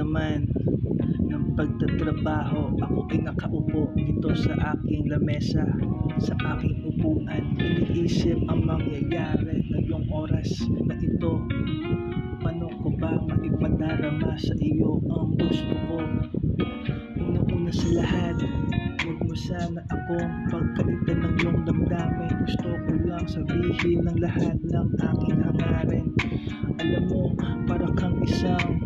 naman ng pagtatrabaho, ako ay nakaupo dito sa aking lamesa, sa aking upuan. Iniisip ang mangyayari ngayong oras na ito. Paano ko ba maipadarama sa iyo ang gusto ko? Una sa lahat, huwag mo sana akong pagkaitan ng iyong damdamin. Gusto ko lang sabihin ng lahat ng aking hangarin. Alam mo, para kang isang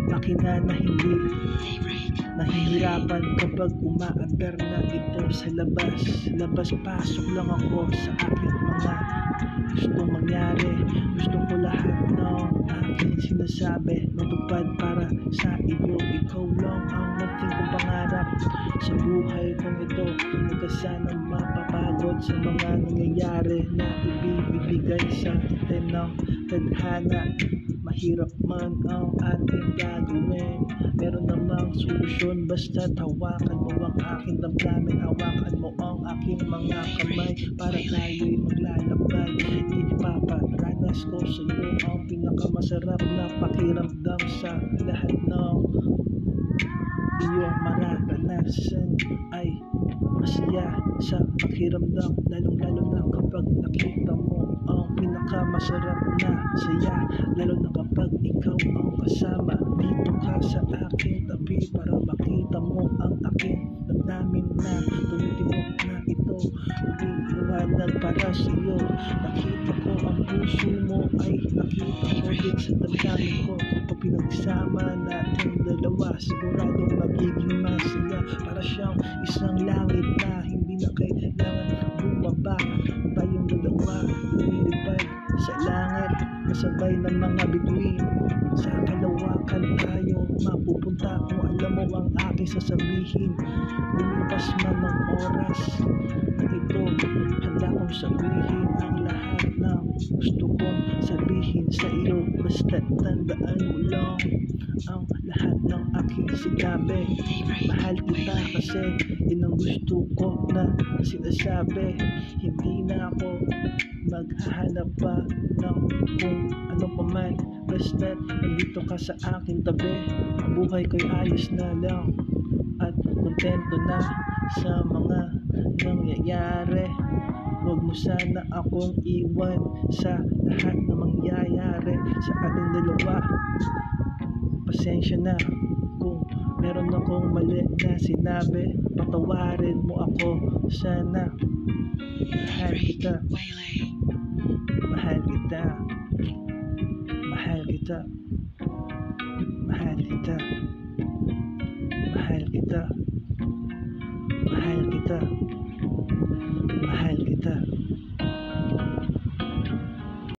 makina na hindi nahihirapan kapag umaandar na ito sa labas. Labas-pasok lang ako sa aking mga gustong mangyari. Gusto ko lahat ng aking sinasabi matupad para sa iyo. Ikaw lang ang munting kong pangarap sa buhay kong ito. Huwag ka sanang mapapagod sa mga nangyayari na ibibigay sa atin ng tadhana. Mahirap man ang ating gagawin, meron namang solusyon. Basta't hawakan mo ang aking damdamin, hawakan mo ang aking mga kamay, para tayo'y maglalakbay. Ipaparanas ko sa iyo ang pinakamasarap na pakiramdam sa lahat ng iyong mararanasan ay masaya sa pakiramdam, lalong-lalo na kapag nakita mo ang pinakamasarap na saya, lalo na kapag ikaw ang kasama. Dito ka sa aking tabi para makita mo ang aking damdamin na tumitibok na ito, umiiwanag para sa iyo. Nakita ko ang puso mo ay nakita ko din sa damdamin ko. Kapag pinagsama natin dalawa, siguradong magiging masaya. Para siyang isang langit na hindi na kailangan bumaba. Tayong dalawa lumilipad sa langit, kasabay ng mga bituin. Sa kalawakan tayo mapupunta. Kung alam mo ang aking sasabihin, lumipas man ng oras na ito, handa kong sabihin ang lahat ng gusto kong sabihin sa iyo. Basta tandaan mo lang ang lahat ng aking sinabi. Mahal kita kasi yun ang gusto ko na sinasabi. Hindi na ako maghahanap pa ng kung ano pa man. Basta nandito ka sa aking tabi, ang buhay ko'y ayos na lang at kontento na sa mga nangyayari. Huwag mo sana akong iwan sa lahat na mangyayari sa ating dalawa. Pasensya na kung meron akong mali na sinabi, patawarin mo ako sana. Mahal kita, mahal kita, mahal kita, mahal kita.